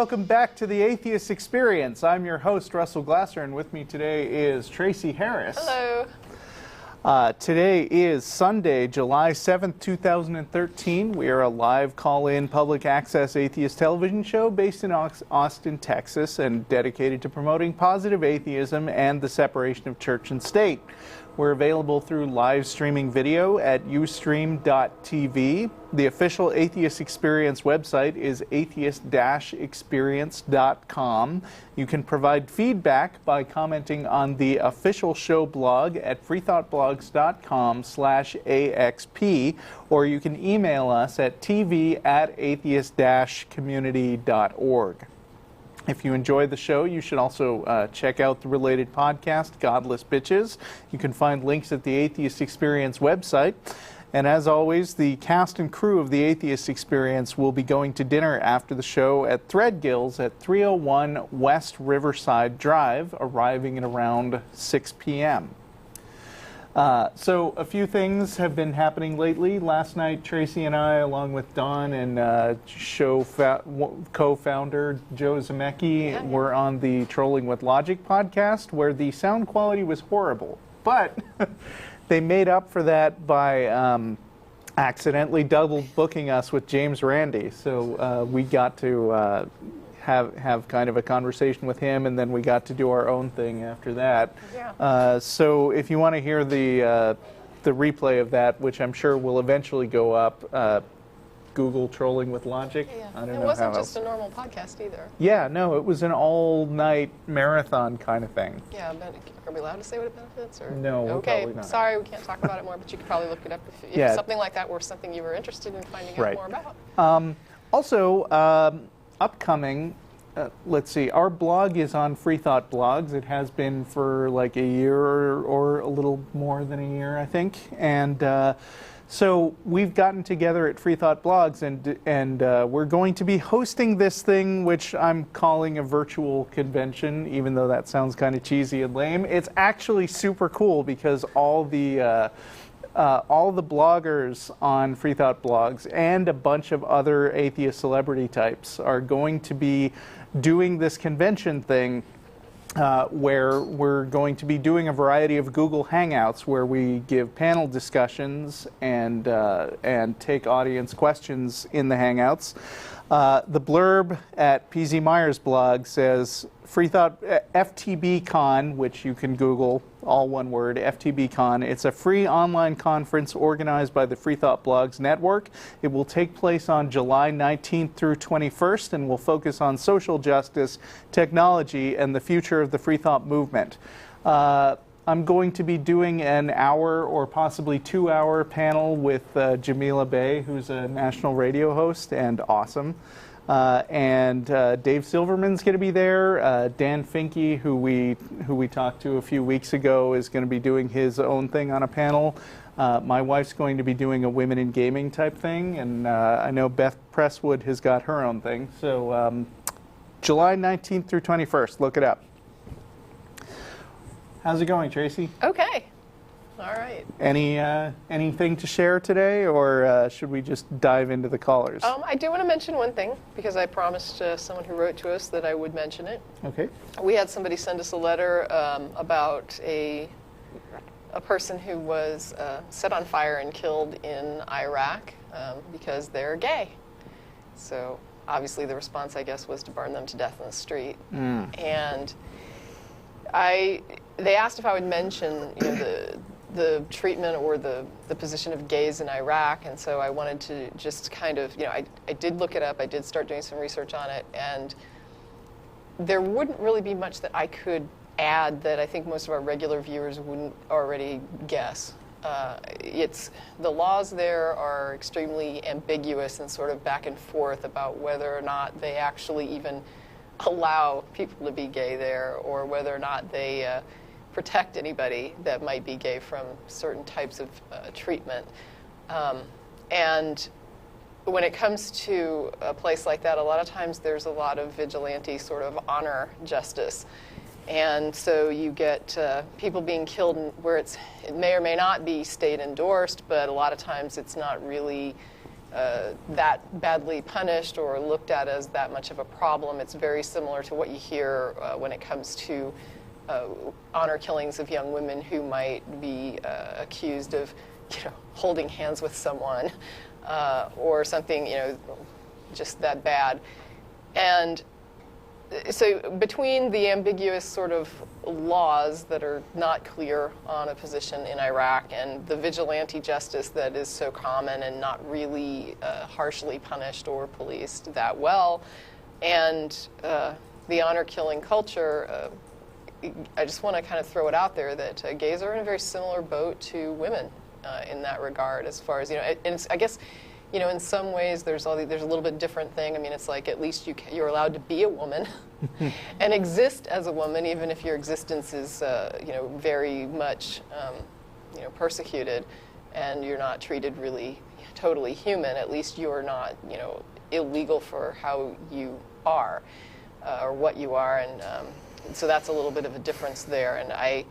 welcome back to the Atheist Experience. I'm your host, Russell Glasser, and with me today is Tracie Harris. Hello. Today is Sunday, July 7th, 2013. We are a live call-in public access atheist television show based in Austin, Texas, and dedicated to promoting positive atheism and the separation of church and state. We're available through live streaming video at ustream.tv. The official Atheist Experience website is atheist-experience.com. You can provide feedback by commenting on the official show blog at freethoughtblogs.com/AXP, or you can email us at tv@atheist-community.org. If you enjoy the show, you should also check out the related podcast, Godless Bitches. You can find links at the Atheist Experience website. And as always, the cast and crew of the Atheist Experience will be going to dinner after the show at Threadgills at 301 West Riverside Drive, arriving at around 6 p.m. So a few things have been happening lately. Last night, Tracie and I, along with Don and show co-founder Joe Zemecki, were on the Trolling with Logic podcast, where the sound quality was horrible. But they made up for that by accidentally double booking us with James Randi. So we got to have kind of a conversation with him, and then we got to do our own thing after that. Yeah. So if you want to hear the replay of that, which I'm sure will eventually go up, Google Trolling with Logic. Yeah. I don't it know wasn't how just a normal podcast either. Yeah, no, it was an all-night marathon kind of thing. Yeah, but are we allowed to say what it benefits? Or? No, okay, probably not. Sorry, we can't talk about it more, but you could probably look it up if Yeah. something like that were something you were interested in finding out more about. Also, upcoming, let's see, our blog is on Free Thought Blogs. It has been for like a year or a little more than a year, I think. And so we've gotten together at Free Thought Blogs, and we're going to be hosting this thing, which I'm calling a virtual convention, even though that sounds kind of cheesy and lame. It's actually super cool because all the bloggers on Free Thought Blogs and a bunch of other atheist celebrity types are going to be doing this convention thing where we're going to be doing a variety of Google Hangouts where we give panel discussions and take audience questions in the Hangouts. The blurb at PZ Meyer's blog says, Free Thought FTBCon, which you can Google, all one word, FTBCon. It's a free online conference organized by the Free Thought Blogs Network. It will take place on July 19th through 21st and will focus on social justice, technology, and the future of the Free Thought movement. I'm going to be doing an hour or possibly 2-hour panel with Jamila Bey, who's a national radio host and awesome. And Dave Silverman's going to be there. Dan Finke, who we talked to a few weeks ago, is going to be doing his own thing on a panel. My wife's going to be doing a women in gaming type thing, and I know Beth Presswood has got her own thing. So July 19th through 21st, look it up. How's it going, Tracie? Okay. All right. Anything to share today, or should we just dive into the callers? I do want to mention one thing, because I promised someone who wrote to us that I would mention it. Okay. We had somebody send us a letter about a person who was set on fire and killed in Iraq because they're gay. So obviously the response, I guess, was to burn them to death in the street. And they asked if I would mention, the treatment or the position of gays in Iraq, and so I wanted to just kind of, I did look it up, I did start doing some research on it, and there wouldn't really be much that I could add that I think most of our regular viewers wouldn't already guess. The laws there are extremely ambiguous and sort of back and forth about whether or not they actually even allow people to be gay there, or whether or not they protect anybody that might be gay from certain types of treatment. And when it comes to a place like that, a lot of times there's a lot of vigilante sort of honor justice. And so you get people being killed where it may or may not be state endorsed, but a lot of times it's not really that badly punished or looked at as that much of a problem. It's very similar to what you hear when it comes to honor killings of young women who might be accused of, holding hands with someone or something, just that bad. And so between the ambiguous sort of laws that are not clear on a position in Iraq and the vigilante justice that is so common and not really harshly punished or policed that well, and the honor-killing culture, I just want to kind of throw it out there that gays are in a very similar boat to women in that regard, as far as, and I guess, in some ways there's a little bit different thing. I mean, it's like at least you're allowed to be a woman and exist as a woman, even if your existence is, very much, persecuted, and you're not treated really totally human. At least you're not, illegal for how you are or what you are, and so that's a little bit of a difference there. And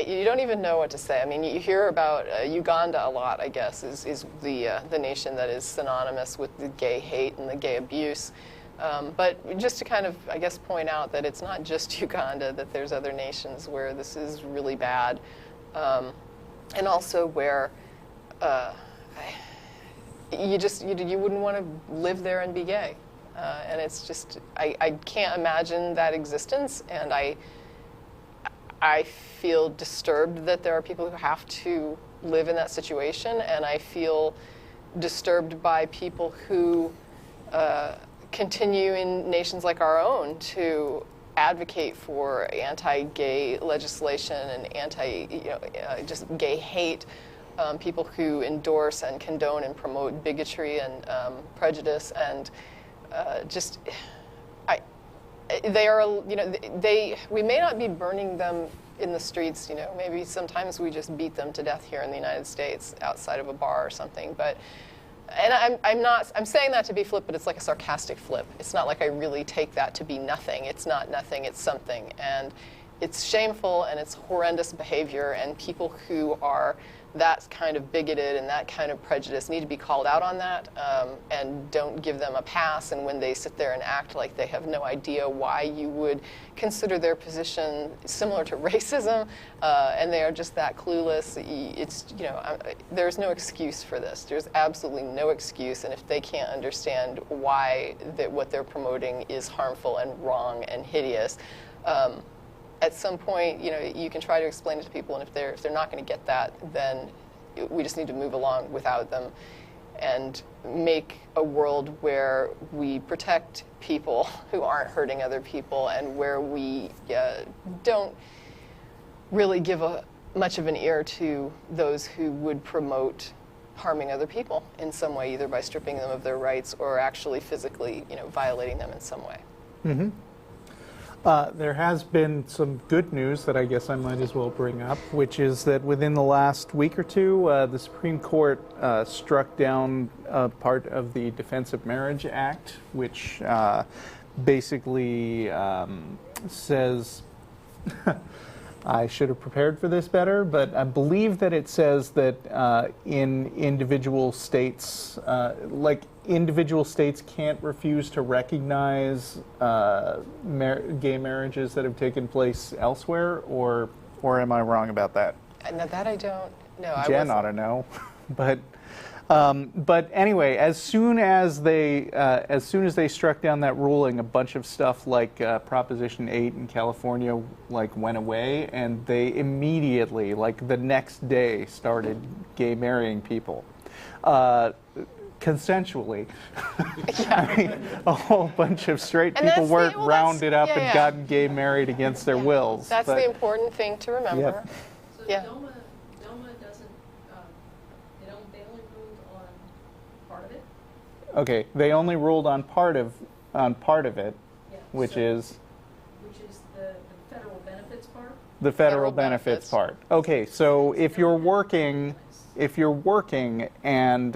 you don't even know what to say. I mean, you hear about Uganda a lot, I guess, is the nation that is synonymous with the gay hate and the gay abuse. But just to kind of, I guess, point out that it's not just Uganda, that there's other nations where this is really bad, and also where you wouldn't want to live there and be gay. And it's just, I can't imagine that existence, and I feel disturbed that there are people who have to live in that situation, and I feel disturbed by people who continue in nations like our own to advocate for anti-gay legislation and just gay hate, people who endorse and condone and promote bigotry and prejudice, and they are, we may not be burning them in the streets, maybe sometimes we just beat them to death here in the United States outside of a bar or something, but, and I'm saying that to be flip, but it's like a sarcastic flip. It's not like I really take that to be nothing. It's not nothing, it's something, and it's shameful and it's horrendous behavior, and people who are that kind of bigoted and that kind of prejudice need to be called out on that, and don't give them a pass. And when they sit there and act like they have no idea why you would consider their position similar to racism, and they are just that clueless, it's, there's no excuse for this. There's absolutely no excuse, and if they can't understand why what they're promoting is harmful and wrong and hideous, at some point, you can try to explain it to people, and if they're not going to get that, then we just need to move along without them and make a world where we protect people who aren't hurting other people, and where we don't really give much of an ear to those who would promote harming other people in some way, either by stripping them of their rights or actually physically, violating them in some way. Mm-hmm. There has been some good news that I guess I might as well bring up, which is that within the last week or two, the Supreme Court struck down part of the Defense of Marriage Act, which basically says, I should have prepared for this better, but I believe that it says that in individual states, individual states can't refuse to recognize gay marriages that have taken place elsewhere, or am I wrong about that? No, that I don't know. Jen ought to know, but anyway, as soon as they struck down that ruling, a bunch of stuff like Proposition 8 in California went away, and they immediately, the next day, started gay marrying people. Consensually. Yeah. I mean, a whole bunch of straight people weren't rounded up and gotten gay married against their wills. That's the important thing to remember. Yep. So DOMA doesn't, they only ruled on part of it? Okay, they only ruled on part of it, Yeah. which is the federal benefits part? the federal benefits part. Okay, so if you're working and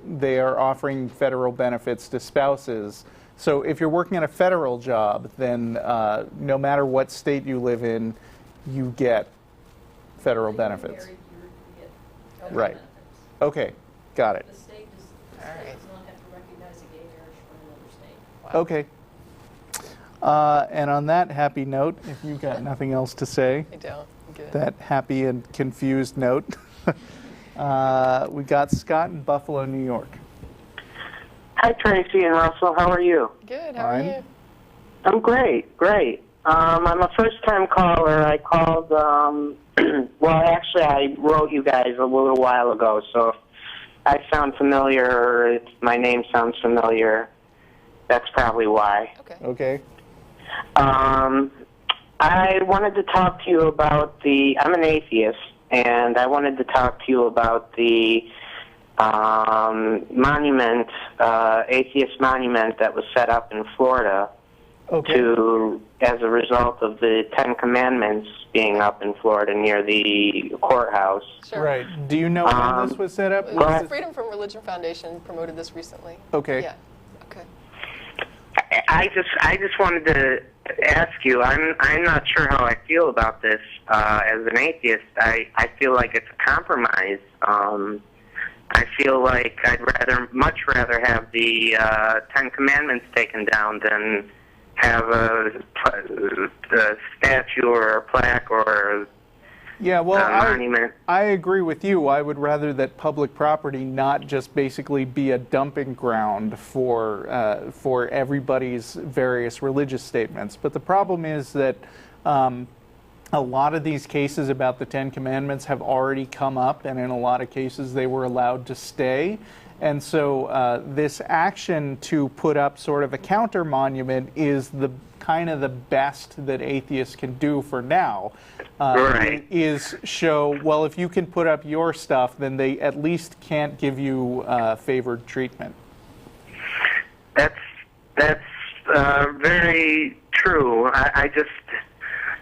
they are offering federal benefits to spouses. So if you're working at a federal job, then no matter what state you live in, you get federal benefits. Married, you get federal Right. benefits. Okay, got it. The state does not have to recognize a gay marriage from another state. Wow. Okay. And on that happy note, if you've got nothing else to say, I don't. Good. that happy and confused note, we got Scott in Buffalo, New York. Hi, Tracy and Russell. How are you? Good. How are Fine. you? I'm great, great. I'm a first-time caller. I called, well, actually, I wrote you guys a little while ago, so if I sound familiar or if my name sounds familiar, that's probably why. Okay. Okay. I wanted to talk to you about I'm an atheist, and I wanted to talk to you about the monument, atheist monument that was set up in Florida as a result of the Ten Commandments being up in Florida near the courthouse. Sure. Right. Do you know when this was set up? The Freedom from Religion Foundation promoted this recently. Okay. Yeah. Okay. I just wanted to ask you. I'm not sure how I feel about this as an atheist. I feel like it's a compromise. I feel like I'd much rather have the Ten Commandments taken down than have a statue or a plaque or Yeah, well, a monument. I agree with you. I would rather that public property not just basically be a dumping ground for everybody's various religious statements. But the problem is that a lot of these cases about the Ten Commandments have already come up, and in a lot of cases they were allowed to stay. And so this action to put up sort of a counter monument is the kind of the best that atheists can do for now. Right. Is show, well, if you can put up your stuff, then they at least can't give you favored treatment. That's very true.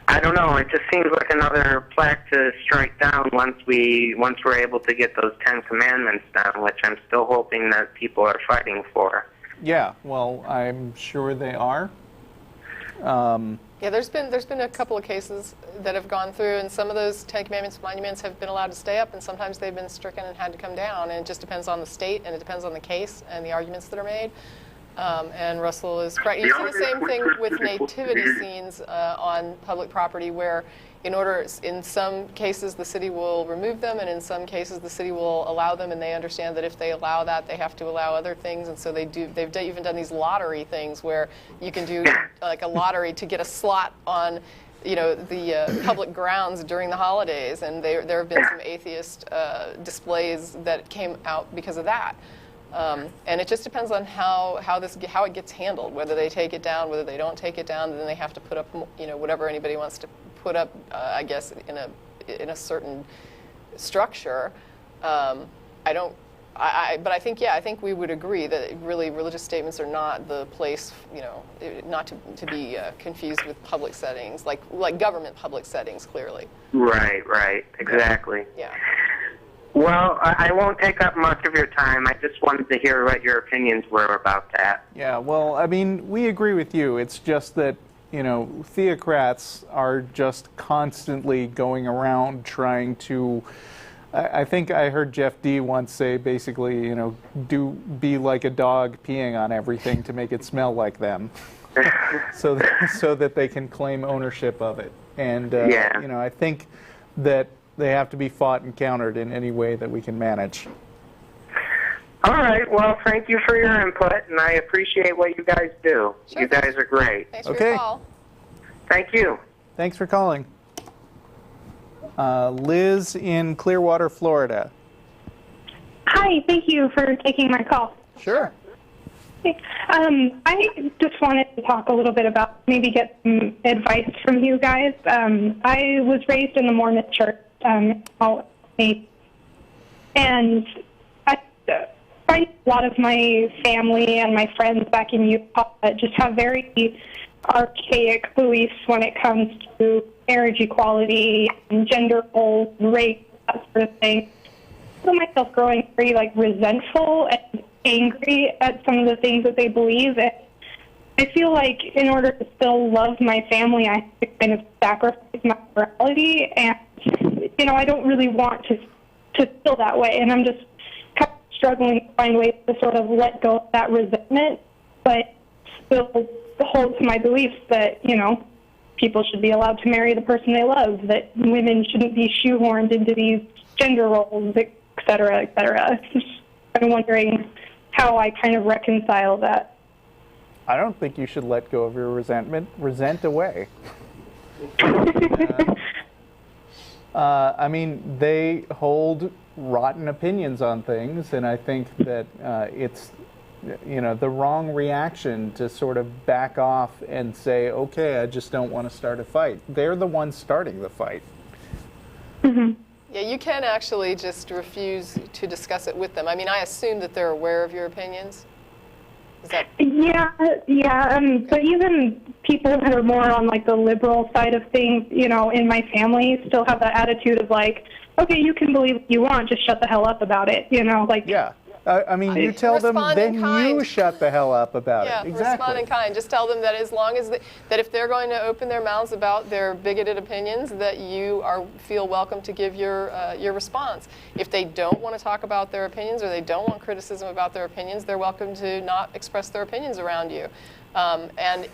I don't know. It just seems like another plaque to strike down once we're able to get those Ten Commandments down, which I'm still hoping that people are fighting for. Yeah, well, I'm sure they are. Yeah, there's been a couple of cases that have gone through, and some of those Ten Commandments monuments have been allowed to stay up, and sometimes they've been stricken and had to come down. And it just depends on the state, and it depends on the case and the arguments that are made. And Russell is correct. You see the same thing with nativity scenes on public property, where in some cases the city will remove them, and in some cases the city will allow them, and they understand that if they allow that, they have to allow other things, and so they've even done these lottery things where you can do like a lottery to get a slot on the public grounds during the holidays, and there have been some atheist displays that came out because of that. And it just depends on how it gets handled, whether they take it down, whether they don't take it down, and then they have to put up, whatever anybody wants to put up, I guess, in a certain structure. But I think we would agree that really religious statements are not the place, not to be confused with public settings, like government public settings, clearly. Right, exactly. Yeah. Well, I won't take up much of your time. I just wanted to hear what your opinions were about that. Yeah, well, I mean, we agree with you. It's just that, theocrats are just constantly going around trying to, I think I heard Jeff D. once say, basically, be like a dog peeing on everything to make it smell like them, so that they can claim ownership of it. And, I think that they have to be fought and countered in any way that we can manage. All right. Well, thank you for your input, and I appreciate what you guys do. Sure. You guys are great. Thanks for your call. Thank you. Thanks for calling. Liz in Clearwater, Florida. Hi, thank you for taking my call. Sure. I just wanted to talk a little bit about, maybe get some advice from you guys. I was raised in the Mormon church, and I find a lot of my family and my friends back in Utah just have very archaic beliefs when it comes to marriage equality and gender roles, race, that sort of thing. I feel myself growing very resentful and angry at some of the things that they believe. And I feel like in order to still love my family, I have to kind of sacrifice my morality, and I don't really want to feel that way. And I'm just struggling to find ways to sort of let go of that resentment, but still hold to my beliefs that, you know, people should be allowed to marry the person they love, that women shouldn't be shoehorned into these gender roles, et cetera, et cetera. I'm wondering how I kind of reconcile that. I don't think you should let go of your resentment. Resent away. I mean, they hold rotten opinions on things, and I think that it's, you know, the wrong reaction to sort of back off and say, okay, I just don't want to start a fight. They're the ones starting the fight. Mm-hmm. Yeah, you can actually just refuse to discuss it with them. I mean, I assume that they're aware of your opinions. Is that... Yeah. But even people that are more on like the liberal side of things, you know, in my family still have that attitude of like, okay, you can believe what you want, just shut the hell up about it, you know, like. Yeah. I mean, you tell them, then you shut the hell up about it. Exactly. Respond in kind. Just tell them that as long as that if they're going to open their mouths about their bigoted opinions, that you feel welcome to give your response. If they don't want to talk about their opinions or they don't want criticism about their opinions, they're welcome to not express their opinions around you. And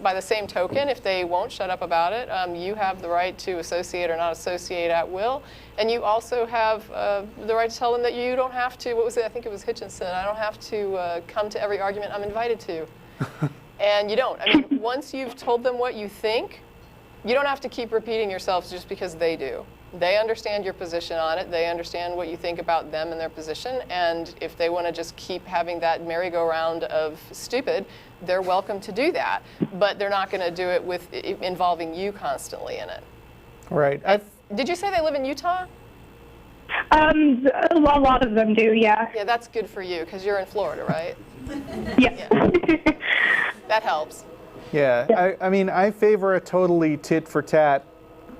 by the same token, if they won't shut up about it, you have the right to associate or not associate at will. And you also have the right to tell them that you don't have to, what was it, I think it was Hitchinson, I don't have to come to every argument I'm invited to. And you don't. I mean, once you've told them what you think, you don't have to keep repeating yourself just because they do. They understand your position on it. They understand what you think about them and their position. And if they want to just keep having that merry-go-round of stupid, they're welcome to do that. But they're not going to do it with involving you constantly in it. Right. Did you say they live in Utah? A lot of them do, yeah. Yeah, that's good for you because you're in Florida, right? Yeah. That helps. Yeah. I mean, I favor a totally tit-for-tat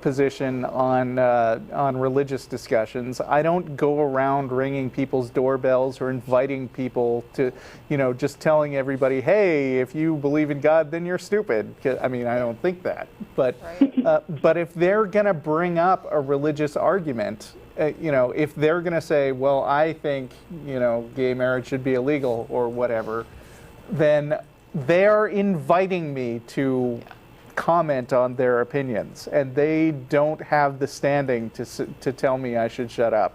position on religious discussions. I don't go around ringing people's doorbells or inviting people to, you know, just telling everybody, hey, if you believe in God, then you're stupid. I mean, I don't think that. But but if they're going to bring up a religious argument, you know, if they're going to say, well, I think, you know, gay marriage should be illegal or whatever, then they're inviting me to comment on their opinions, and they don't have the standing to tell me I should shut up.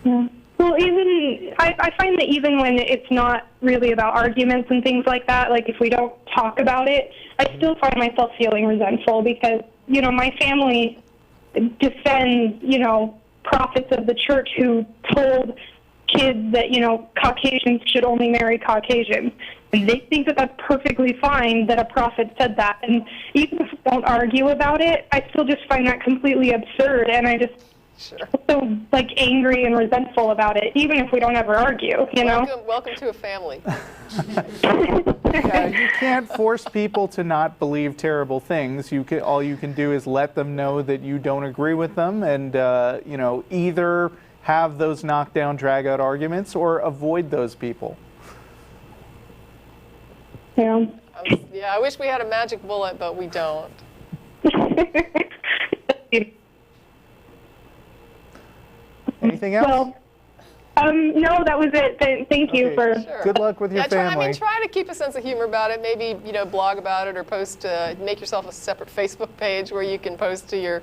Yeah. Well, even I find that even when it's not really about arguments and things like that, like if we don't talk about it, I still find myself feeling resentful because, you know, my family defends, you know, prophets of the church who told kids that, you know, Caucasians should only marry Caucasians. And they think that that's perfectly fine that a prophet said that. And even if we don't argue about it, I still just find that completely absurd. And I just feel so, like, angry and resentful about it, even if we don't ever argue, you know? Welcome to a family. Yeah, you can't force people to not believe terrible things. All you can do is let them know that you don't agree with them and, you know, either have those knockdown, drag-out arguments or avoid those people. Yeah. Yeah, I wish we had a magic bullet, but we don't. Anything else? Well, no, that was it. Thank you for. Sure. Good luck with your family. Try to keep a sense of humor about it. Maybe, you know, blog about it or post. Make yourself a separate Facebook page where you can post to your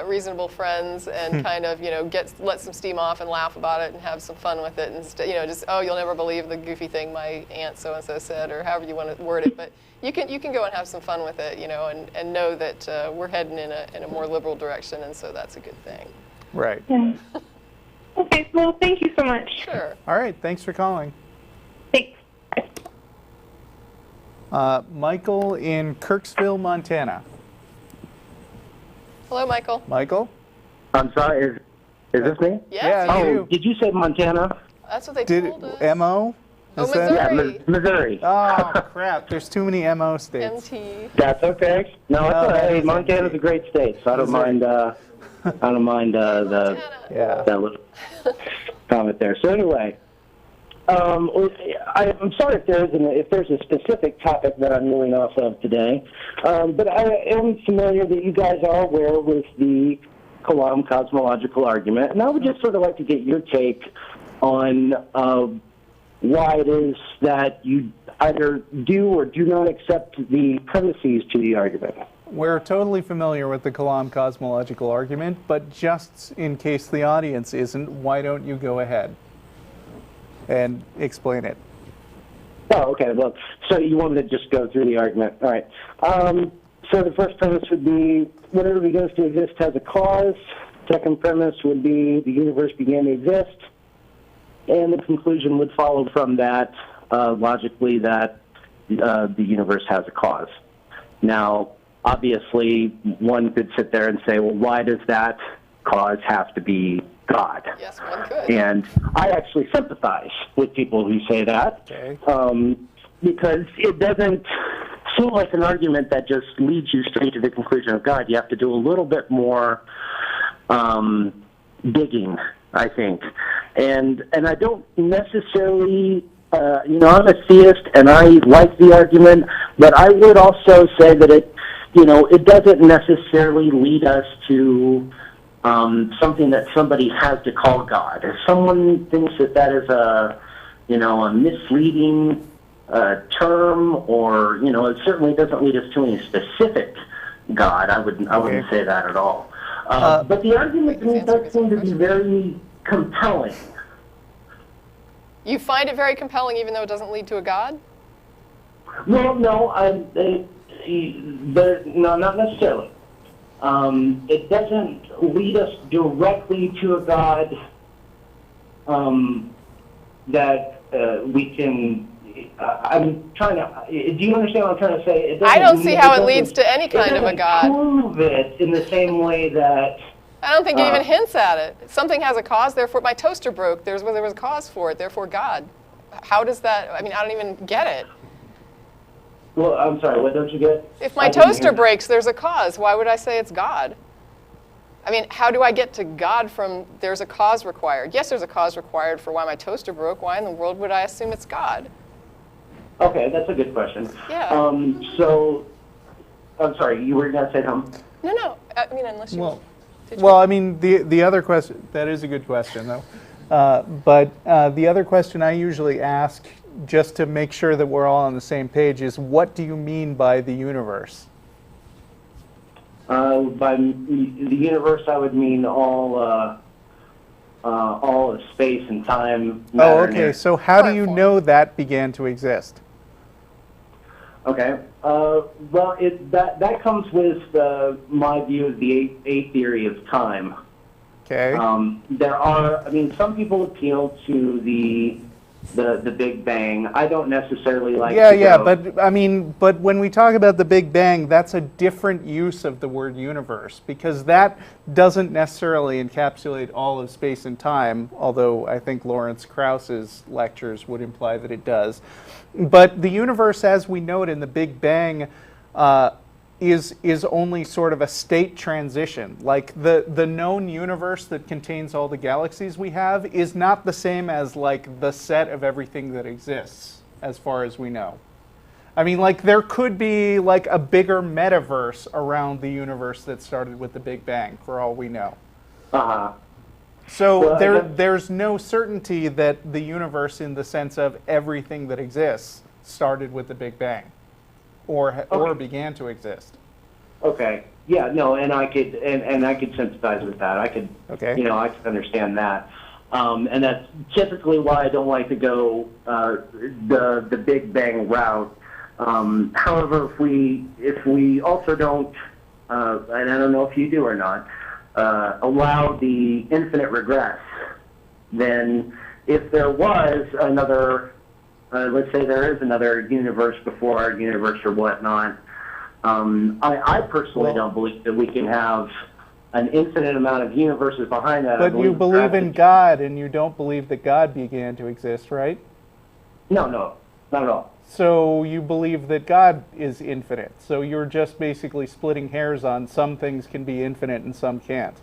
reasonable friends and kind of, you know, let some steam off and laugh about it and have some fun with it. And you know, just you'll never believe the goofy thing my aunt so and so said, or however you want to word it. But you can go and have some fun with it, you know, and know that we're heading in a more liberal direction, and so that's a good thing. Right. Yeah. Okay. Well, thank you so much. Sure. All right. Thanks for calling. Thanks. Michael in Kirksville, Montana. Hello, Michael. Michael? I'm sorry, is this me? Yes. Yeah, Oh, you. did you say Montana? That's what they told us. M.O.? Oh, Is that- Missouri. Yeah, Missouri. Oh, crap. There's too many M.O. states. MT. That's okay. No, it's all that right. is Montana's MT. a great state, so I don't mind. I don't mind Yeah. that little comment there. So anyway, I'm sorry if there's a specific topic that I'm moving off of today, but I am familiar that you guys are aware with the Kalam cosmological argument, and I would just sort of like to get your take on why it is that you either do or do not accept the premises to the argument. We're totally familiar with the Kalam cosmological argument, but just in case the audience isn't, why don't you go ahead and explain it? Oh, okay. Well, so you wanted to just go through the argument. All right. So the first premise would be whatever begins to exist has a cause. Second premise would be the universe began to exist. And the conclusion would follow from that, logically, that the universe has a cause. Now, obviously, one could sit there and say, well, why does that cause have to be God? Yes, one could. And I actually sympathize with people who say that, Okay. Because it doesn't seem like an argument that just leads you straight to the conclusion of God. You have to do a little bit more digging, I think. And I don't necessarily, I'm a theist and I like the argument, but I would also say that it doesn't necessarily lead us to something that somebody has to call God. If someone thinks that is a misleading term, or it certainly doesn't lead us to any specific God. I wouldn't say that at all. But the argument to me does seem to be very compelling. You find it very compelling, even though it doesn't lead to a God? Well, no, no, not necessarily. It doesn't lead us directly to a God that we can. I'm trying to. Do you understand what I'm trying to say? I don't see how it leads to any kind of a God. It doesn't prove it in the same way that. I don't think it even hints at it. Something has a cause, therefore my toaster broke. There was a cause for it, therefore God. How does that? I mean, I don't even get it. Well, I'm sorry. What don't you get? If my toaster breaks, there's a cause. Why would I say it's God? I mean, how do I get to God from there's a cause required? Yes, there's a cause required for why my toaster broke. Why in the world would I assume it's God? Okay, that's a good question. Yeah. So, I'm sorry, you were going to say something? No. I mean, unless you... Well, I mean, the other question, that is a good question, though. But the other question I usually ask, just to make sure that we're all on the same page, is what do you mean by the universe? By the universe, I would mean all of space and time. Oh, okay. So how do you know that began to exist? Okay. Well, that comes with my view of the A theory of time. Okay. There are, some people appeal to the Big Bang. I don't necessarily like. Yeah, but when we talk about the Big Bang, that's a different use of the word universe, because that doesn't necessarily encapsulate all of space and time, although I think Lawrence Krauss's lectures would imply that it does. But the universe, as we know it in the Big Bang, is only sort of a state transition. Like the known universe that contains all the galaxies we have is not the same as like the set of everything that exists, as far as we know. I mean, like there could be like a bigger metaverse around the universe that started with the Big Bang, for all we know. So there's no certainty that the universe, in the sense of everything that exists, started with the Big Bang, or began to exist. Okay. Yeah. No. And I could I could sympathize with that. I could. Okay. I could understand that. And that's typically why I don't like to go the Big Bang route. However, if we also don't, and I don't know if you do or not, allow the infinite regress, then if there was another, let's say there is another universe before our universe or whatnot, I personally don't believe that we can have an infinite amount of universes behind that. But you believe in God, and you don't believe that God began to exist, right? No, not at all. So you believe that God is infinite. So you're just basically splitting hairs on some things can be infinite and some can't.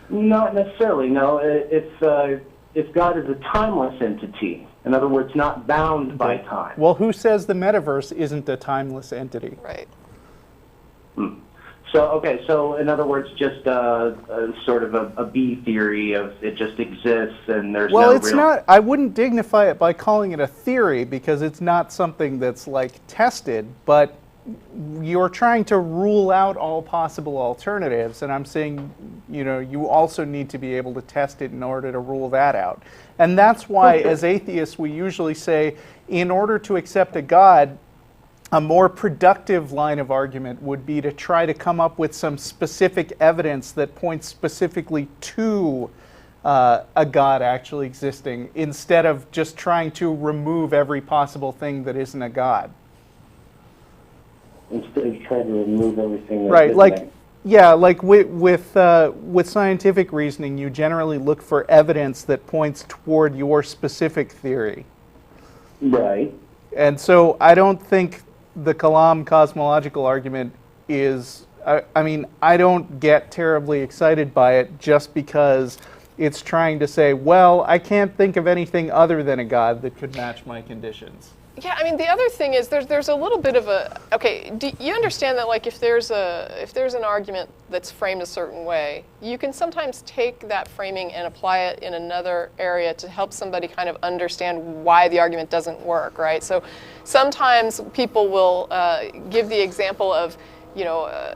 Not necessarily, no. If God is a timeless entity, in other words, not bound by time. Well, who says the metaverse isn't a timeless entity? Right. So in other words, just sort of a B theory of it just exists and there's Well, no it's real... not, I wouldn't dignify it by calling it a theory because it's not something that's like tested, but you're trying to rule out all possible alternatives, and I'm saying, you know, you also need to be able to test it in order to rule that out. And that's why, as atheists, we usually say, in order to accept a God, a more productive line of argument would be to try to come up with some specific evidence that points specifically to a God actually existing, instead of just trying to remove every possible thing that isn't a God. Instead of trying to remove everything that Right, isn't like, a- yeah, like with scientific reasoning, you generally look for evidence that points toward your specific theory. Right. And so I don't think the Kalam cosmological argument is, I mean, I don't get terribly excited by it just because it's trying to say, well, I can't think of anything other than a God that could match my conditions. Yeah, I mean, the other thing is there's a little bit of a, okay, do you understand that, like, if there's an argument that's framed a certain way, you can sometimes take that framing and apply it in another area to help somebody kind of understand why the argument doesn't work, right? So sometimes people will give the example of, you know,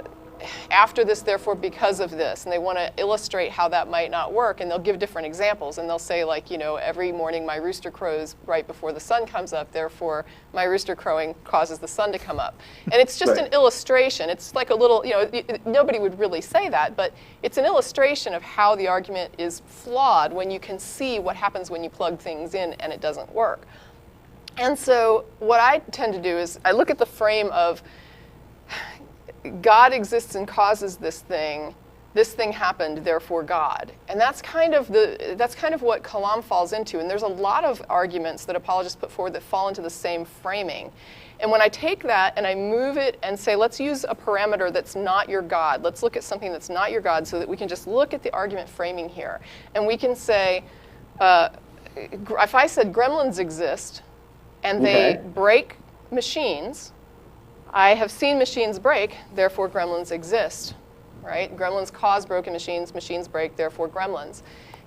after this, therefore, because of this, and they want to illustrate how that might not work, and they'll give different examples, and they'll say, like, you know, every morning my rooster crows right before the sun comes up, therefore my rooster crowing causes the sun to come up. And it's just an illustration. It's like a little, you know, nobody would really say that, but it's an illustration of how the argument is flawed when you can see what happens when you plug things in and it doesn't work. And so what I tend to do is I look at the frame of God exists and causes this thing happened, therefore God. And that's kind of what Kalam falls into. And there's a lot of arguments that apologists put forward that fall into the same framing. And when I take that and I move it and say, let's use a parameter that's not your God. Let's look at something that's not your God so that we can just look at the argument framing here. And we can say, if I said gremlins exist and they break machines, I have seen machines break, therefore gremlins exist, right? Gremlins cause broken machines, machines break, therefore gremlins.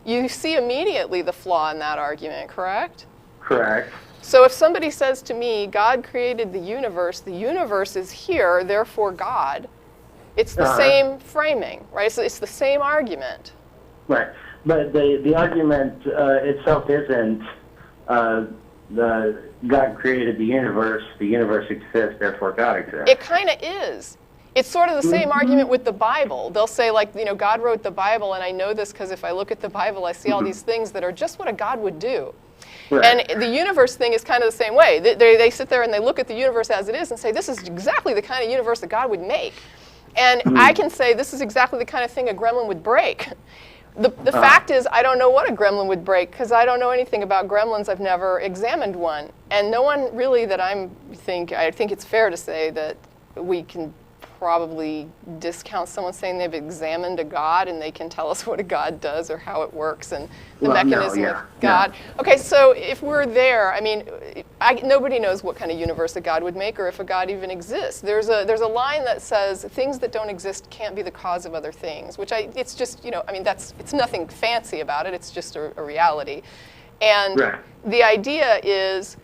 You see immediately the flaw in that argument, correct? Correct. So if somebody says to me, God created the universe is here, therefore God, it's the same framing, right? So it's the same argument. Right. But the argument itself isn't God created the universe exists, therefore God exists. It kind of is. It's sort of the same argument with the Bible. They'll say, like, you know, God wrote the Bible, and I know this because if I look at the Bible, I see all these things that are just what a God would do. Right. And the universe thing is kind of the same way. They sit there and they look at the universe as it is and say, this is exactly the kind of universe that God would make. And I can say, this is exactly the kind of thing a gremlin would break. The fact is, I don't know what a gremlin would break because I don't know anything about gremlins. I've never examined one. And no one really that I think it's fair to say that we can probably discount someone saying they've examined a God and they can tell us what a God does or how it works and the mechanism of God. Yeah. Okay, so if we're there, I mean, nobody knows what kind of universe a God would make or if a God even exists. There's a line that says things that don't exist can't be the cause of other things, which it's just, you know, I mean, it's nothing fancy about it. It's just a reality. And the idea is,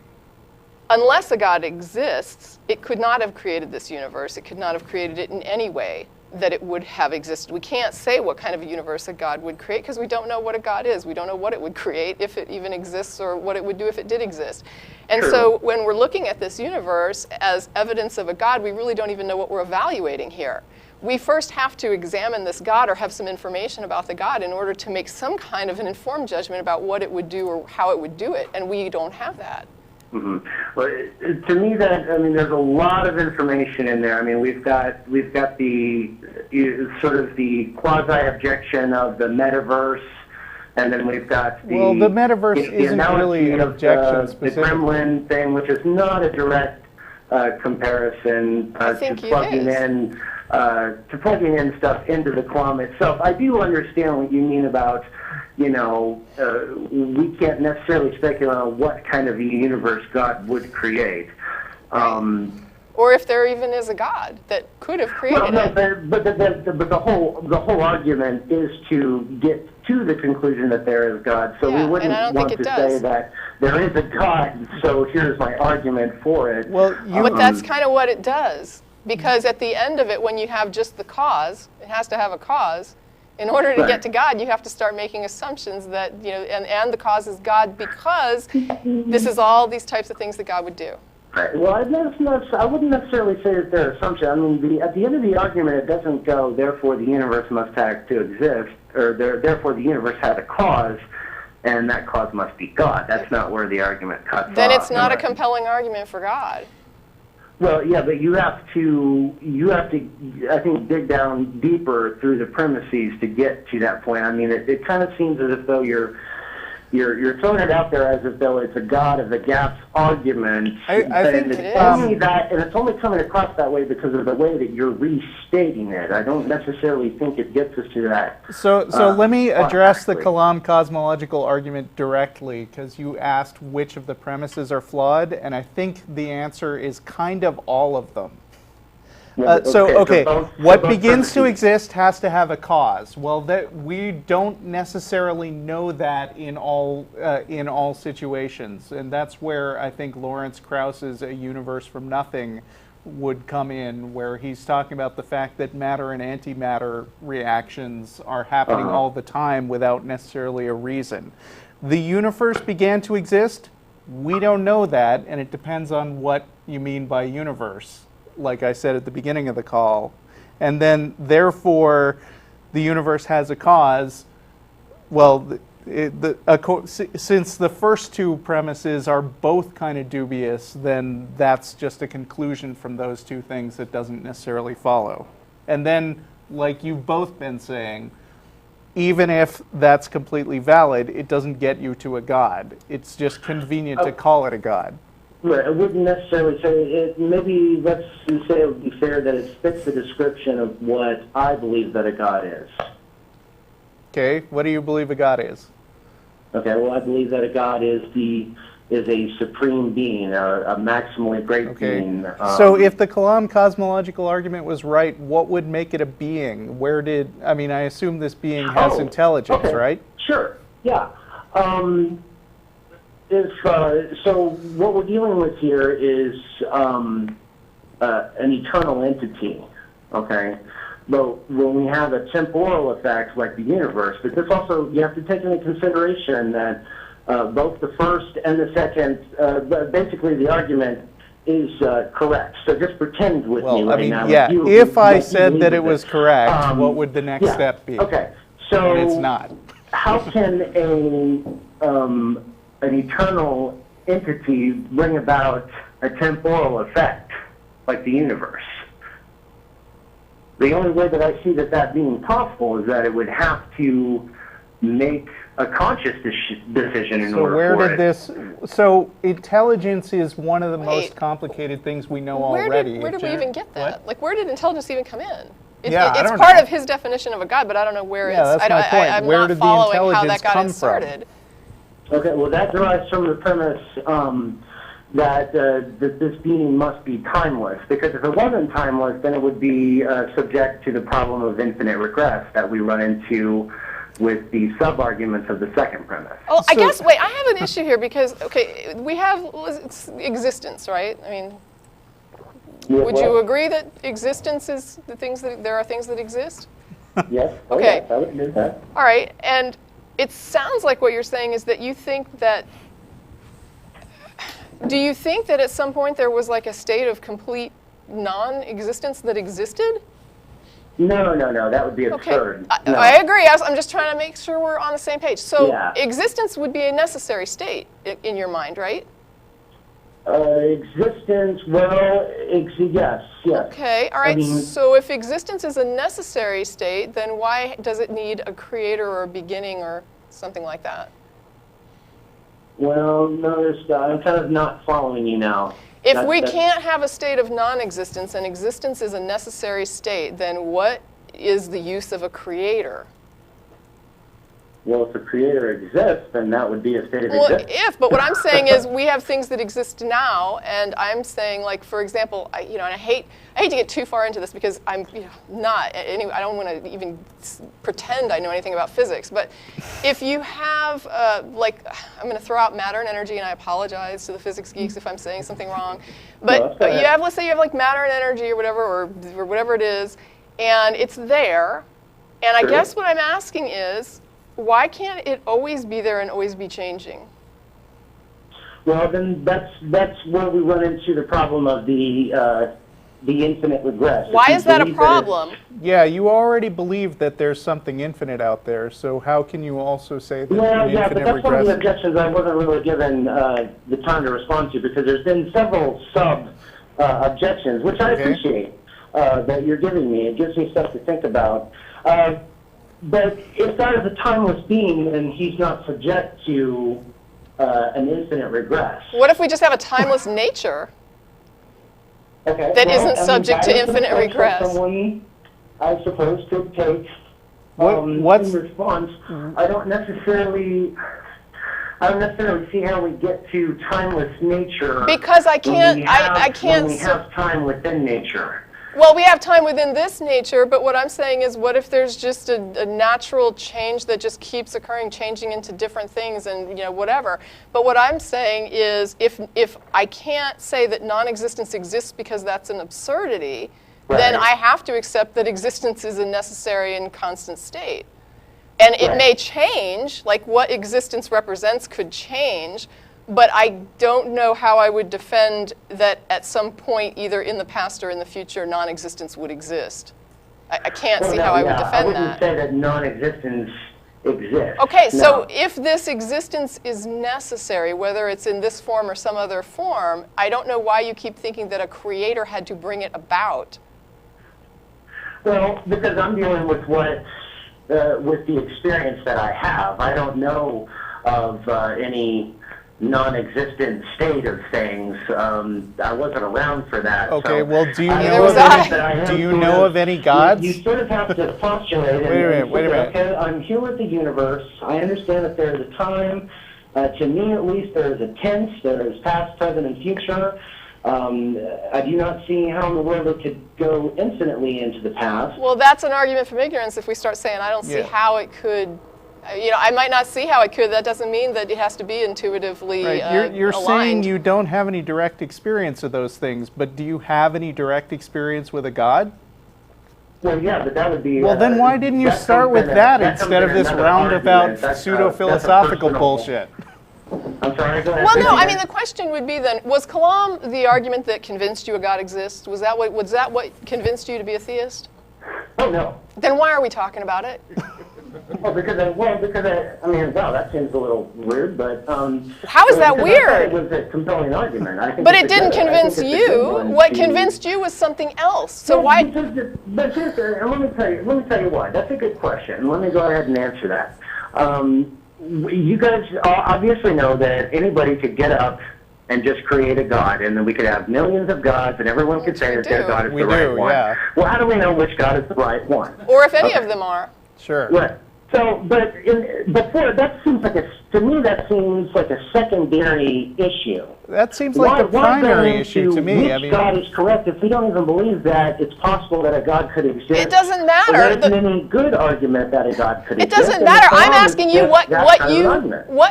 unless a God exists, it could not have created this universe. It could not have created it in any way that it would have existed. We can't say what kind of a universe a God would create because we don't know what a God is. We don't know what it would create, if it even exists, or what it would do if it did exist. And so when we're looking at this universe as evidence of a God, we really don't even know what we're evaluating here. We first have to examine this God or have some information about the God in order to make some kind of an informed judgment about what it would do or how it would do it, and we don't have that. Mm-hmm. Well, to me, there's a lot of information in there. I mean, we've got the sort of the quasi-objection of the metaverse, and then we've got the the metaverse isn't really an objection specifically. The gremlin thing, which is not a direct comparison to plugging in stuff into the Kalam itself. I do understand what you mean about, you know, we can't necessarily speculate on what kind of a universe God would create. or if there even is a God that could have created Well, no, it. but the whole argument is to get to the conclusion that there is God. So Yeah, we wouldn't and I don't want think it to does. say that there is a God. So here's my argument for it. Well, But that's kind of what it does. Because at the end of it, when you have just the cause, it has to have a cause. In order to Right. get to God, you have to start making assumptions that, and the cause is God because this is all these types of things that God would do. Right. Well, I wouldn't necessarily say that they're assumption. I mean, at the end of the argument, it doesn't go, therefore the universe must have to exist, or therefore the universe had a cause, and that cause must be God. That's not where the argument cuts off. Then it's not a compelling argument for God. Well, yeah, but you have to, I think, dig down deeper through the premises to get to that point. I mean, it kind of seems as if though you're throwing it out there as if though it's a God of the gaps argument. I think it's only that, and it's only coming across that way because of the way that you're restating it. I don't necessarily think it gets us to that. So let me address the actually. Kalam cosmological argument directly, because you asked which of the premises are flawed, and I think the answer is kind of all of them. What begins to exist has to have a cause. Well, we don't necessarily know that in all situations, and that's where I think Lawrence Krauss's A Universe from Nothing would come in, where he's talking about the fact that matter and antimatter reactions are happening all the time without necessarily a reason. The universe began to exist. We don't know that, and it depends on what you mean by universe, like I said at the beginning of the call. And then, therefore, the universe has a cause. Well, since the first two premises are both kind of dubious, then that's just a conclusion from those two things that doesn't necessarily follow. And then, like you've both been saying, even if that's completely valid, it doesn't get you to a God. It's just convenient to call it a God. Right, I wouldn't necessarily say it. Maybe let's say it would be fair that it fits the description of what I believe that a God is. Okay, what do you believe a God is? Okay, well, I believe that a God is a supreme being, a maximally great being. So if the Kalam cosmological argument was right, what would make it a being? I assume this being has intelligence, right? Sure, yeah. So what we're dealing with here is an eternal entity, okay? But when we have a temporal effect like the universe, but this also, you have to take into consideration that both the first and the second, basically the argument is correct. So just pretend with me right now. Yeah, if I said that it was correct, what would the next step be? Okay, so and it's not. How can an eternal entity bring about a temporal effect like the universe? The only way that I see that being possible is that it would have to make a conscious decision in order for it. So intelligence is one of the most complicated things we know already. Where did we even get that? What? Like, where did intelligence even come in? It's I part of his definition of a God, but I don't know where that's my point. I'm Where not did the following how intelligence that got come inserted. Okay, well, that derives from the premise that this being must be timeless. Because if it wasn't timeless, then it would be subject to the problem of infinite regress that we run into with the sub-arguments of the second premise. Oh, I guess, wait, I have an issue here because, okay, we have existence, right? I mean, would you agree that existence is there are things that exist? Yes. Okay. Yes, I would agree with that. All right, and it sounds like what you're saying is that you think that, do you think that at some point there was like a state of complete non-existence that existed? No, that would be absurd. Okay, No. I agree. I'm just trying to make sure we're on the same page. So Yeah. existence would be a necessary state in your mind, right? Existence, well, yes. Okay, all right. I mean, so if existence is a necessary state, then why does it need a creator or a beginning or something like that? well, no, I'm kind of not following you now. If we can't have a state of non-existence and existence is a necessary state, then what is the use of a creator? well, if a creator exists, then that would be a state of Well, existence. but what I'm saying is we have things that exist now, and I'm saying, like, for example, and I hate to get too far into this because I'm not, anyway, I don't want to even pretend I know anything about physics, but if you have, like, I'm going to throw out matter and energy, and I apologize to the physics geeks if I'm saying something wrong, but No, you have, let's say you have, like, matter and energy or whatever, or whatever it is, and it's there, and I guess what I'm asking is, why can't it always be there and always be changing? Well, then that's where we run into the problem of the infinite regress. Why is that a problem? Yeah, you already believe that there's something infinite out there, so how can you also say that Well, an yeah, but infinite that's one of the regress? objections I wasn't really given the time to respond to, because there's been several objections, which I appreciate that you're giving me. It gives me stuff to think about. But if God is a timeless being, then he's not subject to an infinite regress. What if we just have a timeless nature? Okay. That isn't subject to that is an infinite approach that regress. Someone, I suppose, could take What's in response. I don't necessarily see how we get to timeless nature. Because I can't, I can't. When we have time within nature. Well, we have time within this nature, but what I'm saying is, what if there's just a natural change that just keeps occurring, changing into different things and, whatever. But what I'm saying is, if I can't say that non-existence exists because that's an absurdity, then I have to accept that existence is a necessary and constant state. And it may change, like what existence represents could change, but I don't know how I would defend that at some point, either in the past or in the future, non-existence would exist. I can't see how I would defend that. I wouldn't say that non-existence exists. Okay, so if this existence is necessary, whether it's in this form or some other form, I don't know why you keep thinking that a creator had to bring it about. Well, because I'm dealing with with the experience that I have. I don't know of any non-existent state of things. I wasn't around for that. Okay, so well, do you Neither know of any gods? You sort of have to postulate. Wait a minute. Okay, I'm here with the universe. I understand that there is a time. To me, at least, there is a tense. There is past, present, and future. I do not see how in the world it could go infinitely into the past. Well, that's an argument from ignorance if we start saying, I don't see how it could. I might not see how it could. That doesn't mean that it has to be intuitively You're aligned. saying you don't have any direct experience of those things, but do you have any direct experience with a god? Well, yeah, but that would be... Well, then why didn't you start with that instead of this roundabout pseudo-philosophical bullshit? I'm sorry, go ahead. Well, no, I mean, the question would be then, was Kalam the argument that convinced you a God exists? Was that what convinced you to be a theist? Oh, no. Then why are we talking about it? Because I mean, wow, that seems a little weird, but... How is that weird? It was a compelling argument. But it didn't convince you. What convinced you was something else. So why... But let me tell you why. That's a good question. Let me go ahead and answer that. You guys obviously know that anybody could get up and just create a god, and then we could have millions of gods, and everyone could say that their god is the right one. Yeah. Well, how do we know which god is the right one? Or if any of them are. Sure. Right. So, that seems like to me that seems like a secondary issue. That seems like the primary issue to me. Which God is correct if we don't even believe that it's possible that a God could exist? It doesn't matter. There isn't any good argument that a God could exist. It doesn't matter. I'm asking you what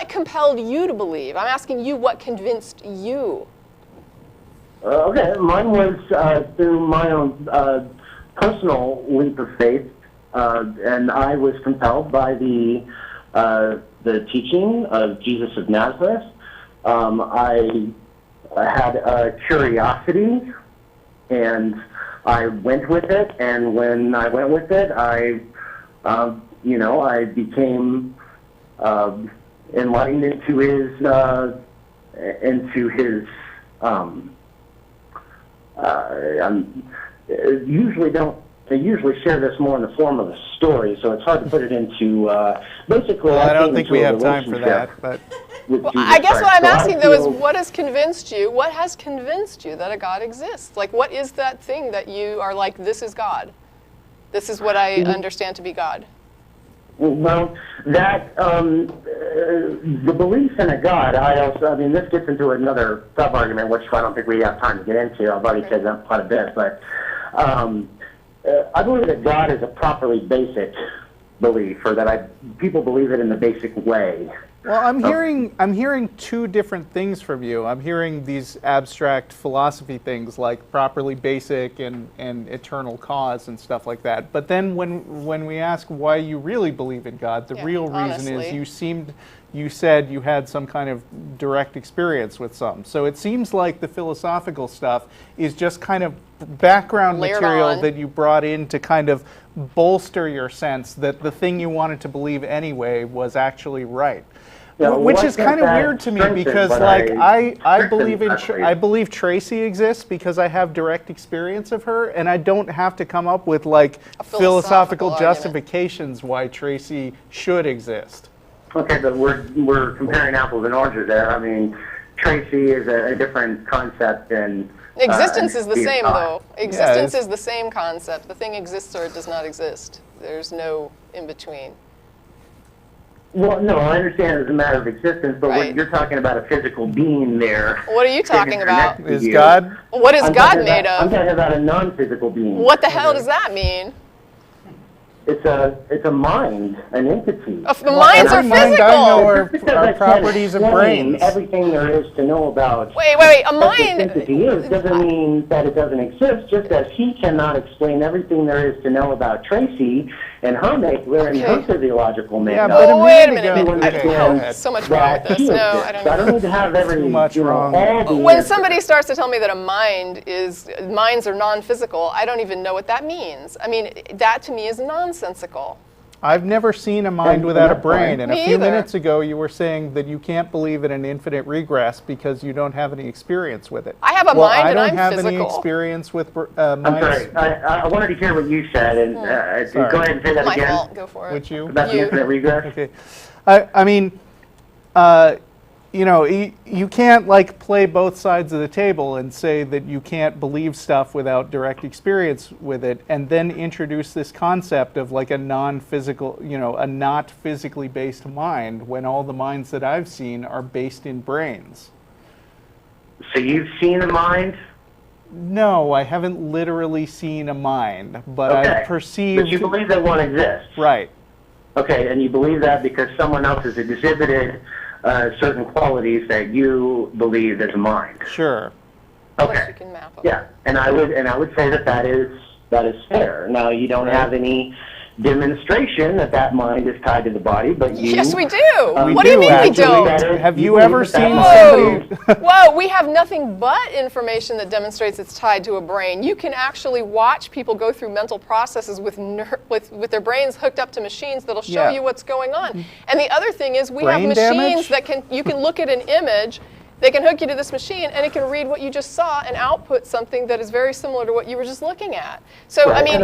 compelled you to believe. I'm asking you what convinced you. Okay, mine was through my own personal leap of faith. And I was compelled by the teaching of Jesus of Nazareth. I had a curiosity, and I went with it. And when I went with it, I became enlightened into his. I usually share this more in the form of a story, so it's hard to put it into, basically... Well, I don't think we have time for that, but... Well, I guess what I'm asking, though, is what has convinced you that a God exists? Like, what is that thing that you are like, this is God? This is what I understand to be God. Well, that the belief in a God. I mean, this gets into another sub-argument, which I don't think we have time to get into. I've already said that quite a bit, but I believe that God is a properly basic belief, or that people believe it in the basic way. Well, I'm hearing two different things from you. I'm hearing these abstract philosophy things like properly basic and eternal cause and stuff like that. But then when we ask why you really believe in God, the real reason is you said you had some kind of direct experience with something. So it seems like the philosophical stuff is just kind of background material that you brought in to kind of bolster your sense that the thing you wanted to believe anyway was actually right. Yeah, which is kind of weird to me because, like, I believe Tracie exists because I have direct experience of her, and I don't have to come up with like philosophical justifications why Tracie should exist. Okay, but we're comparing apples and oranges there. I mean, Tracie is a different concept than existence is the same, though. Existence is the same concept. The thing exists or it does not exist. There's no in between. Well, no, I understand it's a matter of existence, but when you're talking about a physical being there. What are you talking about? Is God? What is God made of? I'm talking about a non-physical being. What the hell does that mean? It's a mind, an entity. Minds are physical. Are properties of brains. Everything there is to know about. Wait. A mind. What this entity is doesn't mean that it doesn't exist. Just as he cannot explain everything there is to know about Tracie and her makeup and her physiological makeup. Yeah, but wait a minute. So much wrong with this. No, I don't. I don't need to have every much wrong. When somebody starts to tell me that minds are non-physical, I don't even know what that means. I mean, that to me is nonsensical. I've never seen a mind without a brain, and Me a few either. minutes ago you were saying that you can't believe in an infinite regress because you don't have any experience with it. I have a mind and I'm I don't have physical. any experience with minds. I'm sorry. I wanted to hear what you said, and go ahead and say that My again. fault. Go for it. Would you? About the infinite regress? Okay. I mean, you know, you can't like play both sides of the table and say that you can't believe stuff without direct experience with it, and then introduce this concept of like a non-physical, you know, a not physically based mind when all the minds that I've seen are based in brains. So you've seen a mind? No, I haven't literally seen a mind, but I've perceived. But you believe that one exists? Right. Okay, and you believe that because someone else has exhibited certain qualities that you believe is a mind. Sure. Okay. You can map them. Yeah, and I would say that is fair. Now you don't have any demonstration that mind is tied to the body, but you. Yes, we do. What do you mean we don't? Have you ever seen Whoa. somebody? Whoa, we have nothing but information that demonstrates it's tied to a brain. You can actually watch people go through mental processes with their brains hooked up to machines that'll show you what's going on. And the other thing is we have machines that you can look at an image. They can hook you to this machine, and it can read what you just saw and output something that is very similar to what you were just looking at. So, I mean,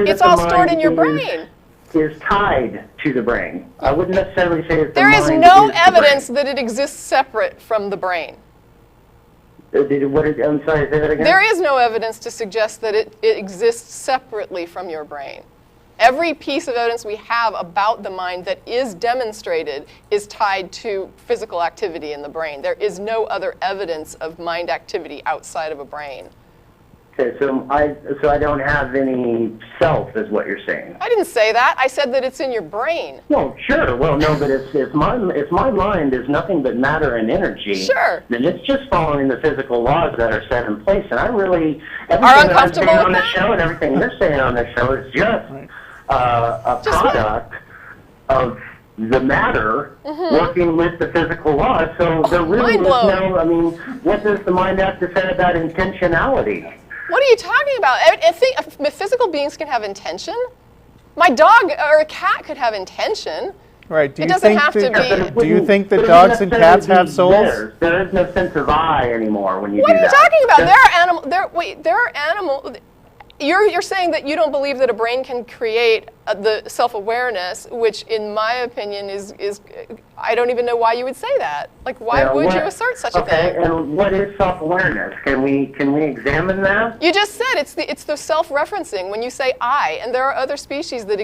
it's all stored in your brain. Is tied to the brain. I wouldn't necessarily say that there is no evidence that it exists separate from the brain. I'm sorry, say that again? There is no evidence to suggest that it exists separately from your brain. Every piece of evidence we have about the mind that is demonstrated is tied to physical activity in the brain. There is no other evidence of mind activity outside of a brain. Okay, so I don't have any self, is what you're saying. I didn't say that. I said that it's in your brain. Well, sure. Well, no, but if my mind is nothing but matter and energy, then it's just following the physical laws that are set in place. And I really everything that I'm saying on the show and everything you're saying on the show is just a product of the matter working with the physical laws. So there really is no. I mean, what does the mind have to say about intentionality? What are you talking about? I think physical beings can have intention. My dog or a cat could have intention. Right. It doesn't have to be. Do you think that dogs and cats have souls? There is no sense of I anymore when you do that. What are you talking about? There are animals. You're saying that you don't believe that a brain can create the self-awareness, which in my opinion is I don't even know why you would say that. Like, why would you assert such a thing? Okay, and what is self-awareness? Can we examine that? You just said it's the self-referencing when you say I, and there are other species that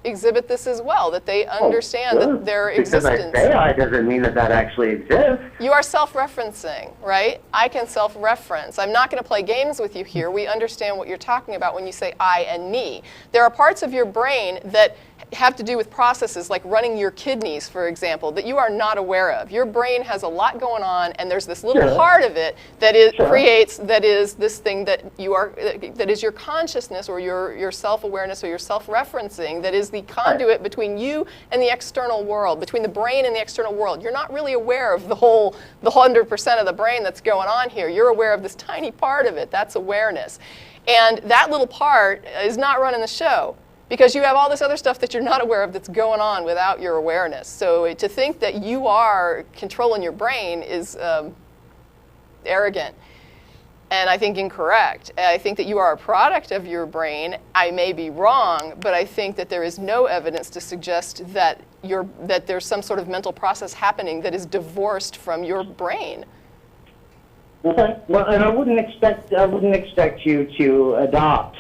exhibit this as well, that they understand that their existence. Because I say I doesn't mean that actually exists. You are self-referencing, right? I can self-reference. I'm not going to play games with you here. We understand what you're talking about when you say I and me. There are parts of your brain that have to do with processes like running your kidneys, for example, that you are not aware of. Your brain has a lot going on, and there's this little part of it that that is this thing that that is your consciousness or your self-awareness or your self-referencing, that is the conduit between you and the external world, between the brain and the external world. You're not really aware of the 100% of the brain that's going on here. You're aware of this tiny part of it. That's awareness. And that little part is not running the show, because you have all this other stuff that you're not aware of that's going on without your awareness. So to think that you are controlling your brain is arrogant, and I think incorrect. I think that you are a product of your brain. I may be wrong, but I think that there is no evidence to suggest that there's some sort of mental process happening that is divorced from your brain. Okay. Well, and I wouldn't expect you to adopt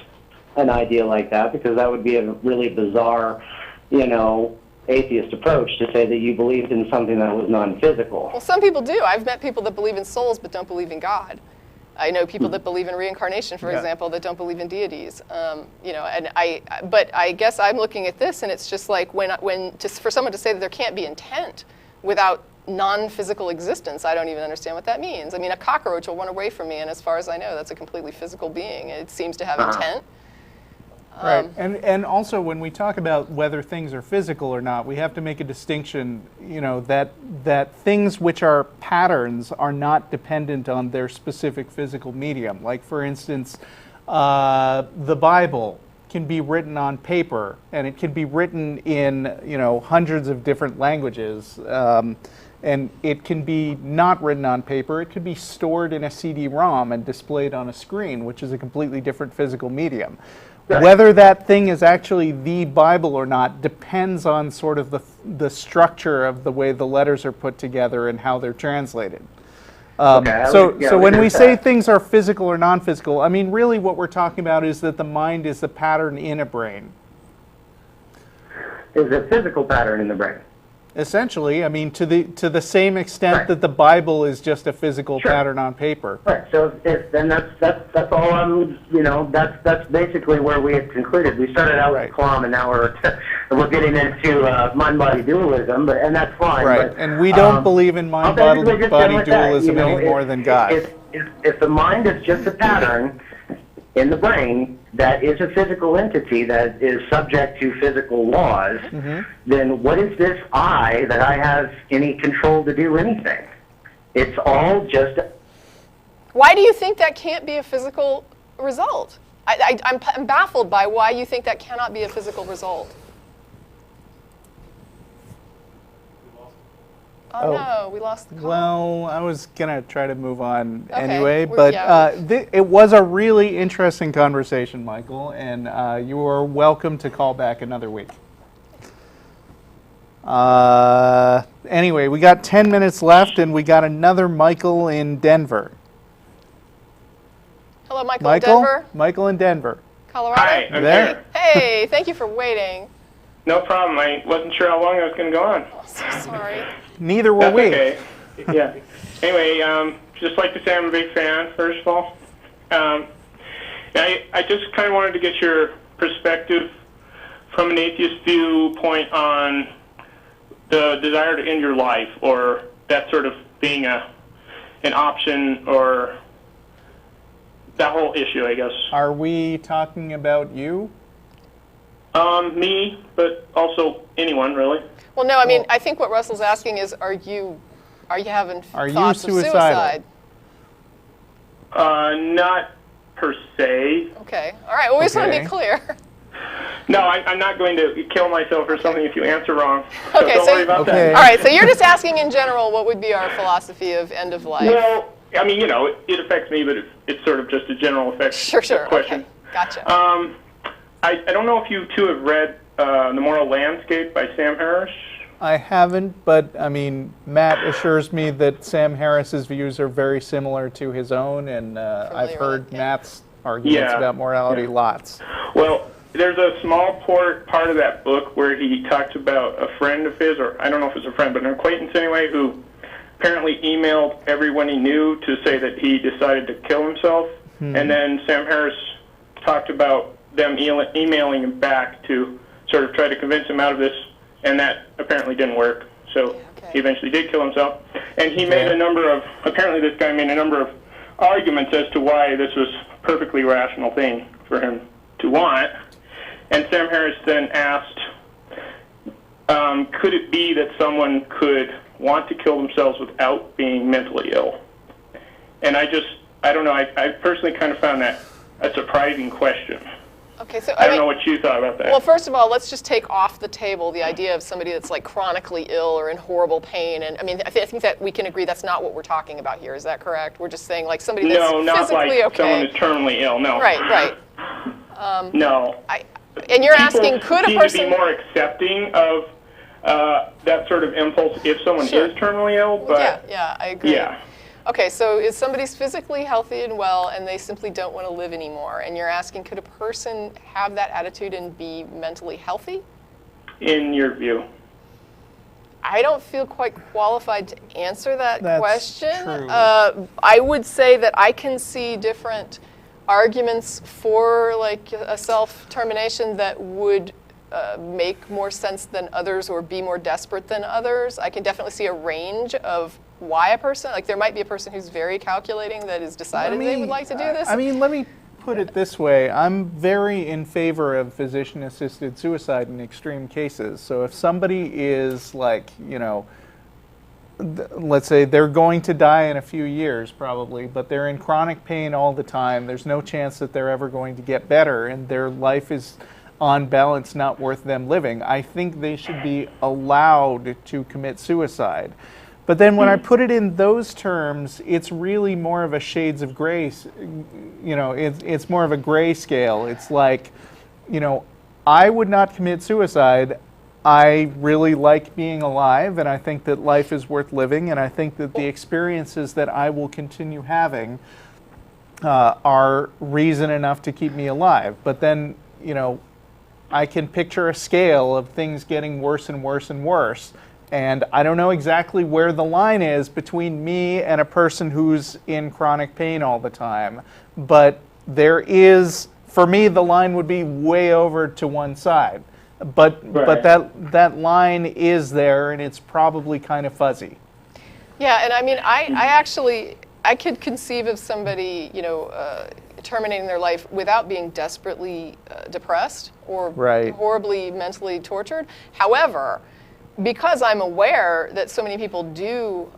an idea like that, because that would be a really bizarre, atheist approach to say that you believed in something that was non-physical. Well, some people do. I've met people that believe in souls but don't believe in God. I know people that believe in reincarnation, for example, that don't believe in deities. But I guess I'm looking at this, and it's just like for someone to say that there can't be intent without non-physical existence, I don't even understand what that means. I mean, a cockroach will run away from me, and as far as I know, that's a completely physical being. It seems to have intent. Right, and also when we talk about whether things are physical or not, we have to make a distinction, that things which are patterns are not dependent on their specific physical medium. Like, for instance, the Bible can be written on paper, and it can be written in, hundreds of different languages, and it can be not written on paper. It could be stored in a CD-ROM and displayed on a screen, which is a completely different physical medium. Right. Whether that thing is actually the Bible or not depends on sort of the structure of the way the letters are put together and how they're translated. So when we say things are physical or non-physical, I mean, really what we're talking about is that the mind is the pattern in a brain. Is a physical pattern in the brain. Essentially, I mean, to the same extent that the Bible is just a physical pattern on paper. Right. So then that's all I'm. That's basically where we had concluded. We started out with Kalam, and now we're getting into mind-body dualism, and that's fine. Right. But, and we don't believe in mind-body dualism any more than God. If the mind is just a pattern in the brain that is a physical entity that is subject to physical laws, then what is this I that I have any control to do anything? It's all just... Why do you think that can't be a physical result? I'm baffled by why you think that cannot be a physical result. Oh, no, we lost the call. Well, I was going to try to move on anyway, but it was a really interesting conversation, Michael, and you are welcome to call back another week. Anyway, we got 10 minutes left, and we got another Michael in Denver. Hello, Michael in Denver. Michael in Denver. Colorado? Hi, I'm there. Hey, thank you for waiting. No problem. I wasn't sure how long I was going to go on. Oh, so sorry. Neither were we. Okay. Yeah. Anyway, just like to say I'm a big fan, first of all. I just kind of wanted to get your perspective from an atheist viewpoint on the desire to end your life, or that sort of being an option, or that whole issue, I guess. Are we talking about you? Me, but also anyone, really. Well, no, I mean, I think what Russell's asking is, are you having thoughts of suicide? Not per se. Okay. All right. Well, we just want to be clear. No, I'm not going to kill myself or something if you answer wrong. So okay, don't worry about that. All right. So you're just asking in general what would be our philosophy of end of life? Well, I mean, it affects me, but it's sort of just a general effect Sure. question. Okay. Gotcha. I don't know if you two have read The Moral Landscape by Sam Harris? I haven't, but I mean, Matt assures me that Sam Harris's views are very similar to his own, and I've heard Matt's arguments about morality lots. Well, there's a small part of that book where he talks about a friend of his, or I don't know if it's a friend, but an acquaintance anyway, who apparently emailed everyone he knew to say that he decided to kill himself. And then Sam Harris talked about them emailing him back to sort of try to convince him out of this, and that apparently didn't work. So he eventually did kill himself. And he made apparently this guy made a number of arguments as to why this was a perfectly rational thing for him to want. And Sam Harris then asked, could it be that someone could want to kill themselves without being mentally ill? And I don't know, I personally kind of found that a surprising question. Okay, so I don't know what you thought about that. Well, first of all, let's just take off the table the idea of somebody that's like chronically ill or in horrible pain. And I mean, I think that we can agree that's not what we're talking about here. Is that correct? We're just saying like somebody that's no, not physically like someone who's terminally ill. No. Right. No. And you're asking, could a person seem to be more accepting of that sort of impulse if someone is terminally ill? But yeah, I agree. Yeah. Okay, so if somebody's physically healthy and well and they simply don't want to live anymore, and you're asking, could a person have that attitude and be mentally healthy? In your view? I don't feel quite qualified to answer that question. True. I would say that I can see different arguments for like a self-termination that would make more sense than others or be more desperate than others. I can definitely see a range of why a person, like there might be a person who's very calculating that has decided they would like to do this. I mean, let me put it this way. I'm very in favor of physician-assisted suicide in extreme cases. So if somebody is like, you know, let's say they're going to die in a few years probably, but they're in chronic pain all the time, there's no chance that they're ever going to get better, and their life is on balance not worth them living, I think they should be allowed to commit suicide. But then when I put it in those terms, it's really more of a shades of gray, you know, it's more of a gray scale. It's like, you know, I would not commit suicide. I really like being alive, and I think that life is worth living, and I think that the experiences that I will continue having are reason enough to keep me alive. But then, you know, I can picture a scale of things getting worse and worse and worse. And I don't know exactly where the line is between me and a person who's in chronic pain all the time. But there is, for me, the line would be way over to one side. But that line is there, and it's probably kind of fuzzy. Yeah, and I mean, I could conceive of somebody, you know, terminating their life without being desperately depressed or horribly mentally tortured. However, because I'm aware that so many people do,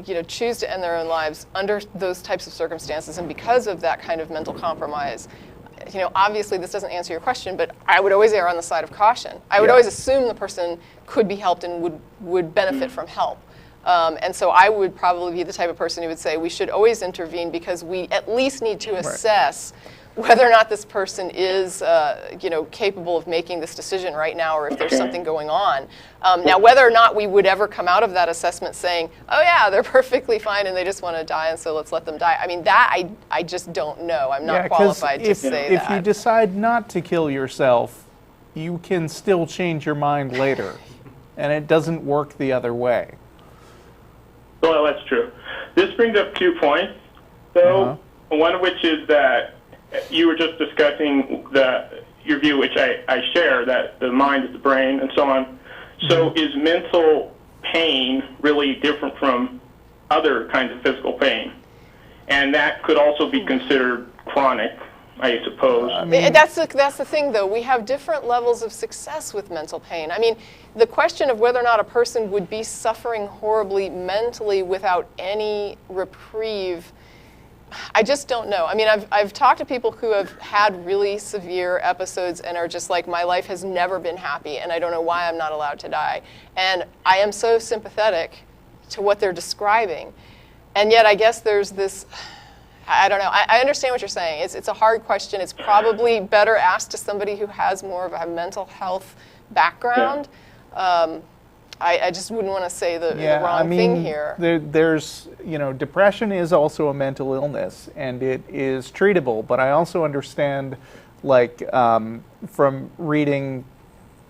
you know, choose to end their own lives under those types of circumstances, and because of that kind of mental compromise, you know, obviously this doesn't answer your question, but I would always err on the side of caution. I would always assume the person could be helped and would benefit from help. And so I would probably be the type of person who would say we should always intervene because we at least need to assess whether or not this person is, you know, capable of making this decision right now, or if there's something going on. Now, whether or not we would ever come out of that assessment saying, oh yeah, they're perfectly fine and they just want to die, and so let's let them die. I mean, that I just don't know. I'm not qualified to say that. If you decide not to kill yourself, you can still change your mind later, and it doesn't work the other way. Well, that's true. This brings up 2 points, though. One of which is that you were just discussing your view, which I share, that the mind is the brain and so on. So is mental pain really different from other kinds of physical pain? And that could also be considered chronic, I suppose. That's the thing, though. We have different levels of success with mental pain. I mean, the question of whether or not a person would be suffering horribly mentally without any reprieve, I just don't know. I mean, I've talked to people who have had really severe episodes and are just like, my life has never been happy, and I don't know why I'm not allowed to die. And I am so sympathetic to what they're describing. And yet I guess there's this, I don't know. I understand what you're saying. It's a hard question. It's probably better asked to somebody who has more of a mental health background. Yeah. I just wouldn't want to say the wrong thing here. There's, depression is also a mental illness, and it is treatable. But I also understand, from reading,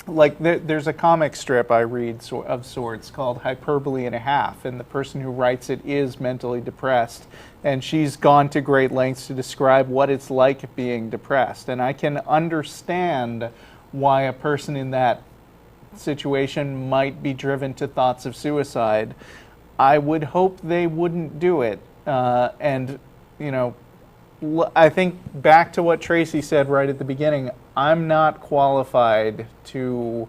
there's a comic strip I read of sorts called Hyperbole and a Half, and the person who writes it is mentally depressed, and she's gone to great lengths to describe what it's like being depressed. And I can understand why a person in that situation might be driven to thoughts of suicide. I would hope they wouldn't do it. I think back to what Tracie said right at the beginning, I'm not qualified to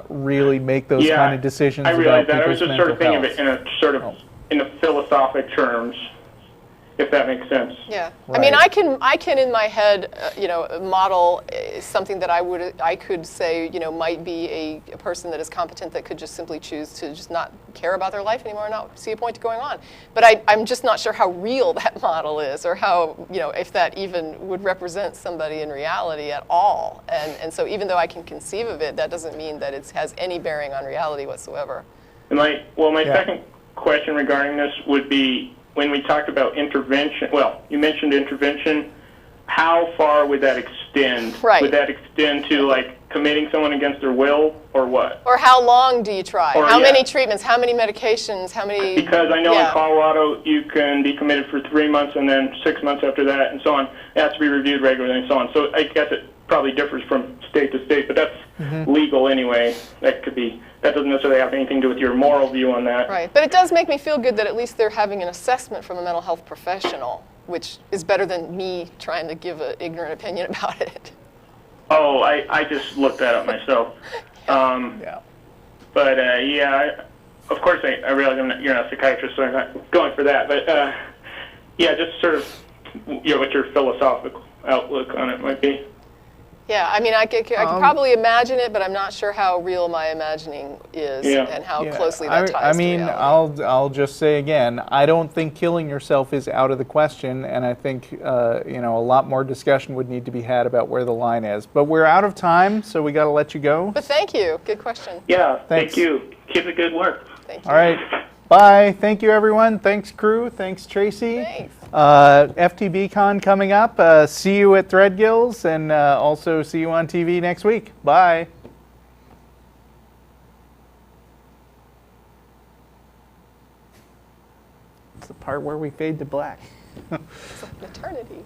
really make those kind of decisions. I realize that. I was people's just sort of thinking health. of it in a philosophic terms, if that makes sense. Yeah, right. I mean, I can in my head, model something that I could say, might be a person that is competent that could just simply choose to just not care about their life anymore and not see a point to going on. But I'm just not sure how real that model is, or how, if that even would represent somebody in reality at all. And so even though I can conceive of it, that doesn't mean that it has any bearing on reality whatsoever. And my second question regarding this would be, when we talked about intervention, you mentioned intervention, how far would that extend? Right. Would that extend to, committing someone against their will, or what? Or how long do you try? How many treatments? How many medications? How many? Because I know in Colorado you can be committed for 3 months and then 6 months after that and so on. It has to be reviewed regularly and so on. So I guess it probably differs from state to state, but that's legal anyway. That doesn't necessarily have anything to do with your moral view on that. Right, but it does make me feel good that at least they're having an assessment from a mental health professional, which is better than me trying to give an ignorant opinion about it. Oh, I just looked that up myself. But of course I realize you're not a psychiatrist, so I'm not going for that. But just sort of what your philosophical outlook on it might be. Yeah, I mean, I could probably imagine it, but I'm not sure how real my imagining is and how closely that ties to reality. I'll just say again, I don't think killing yourself is out of the question, and I think a lot more discussion would need to be had about where the line is. But we're out of time, so we got to let you go. But thank you. Good question. Yeah, thanks. Thank you. Keep the good work. Thank you. All right. Bye. Thank you, everyone. Thanks, crew. Thanks, Tracie. Thanks. FTBCon coming up. See you at Threadgills, and also see you on TV next week. Bye. It's the part where we fade to black. It's an eternity.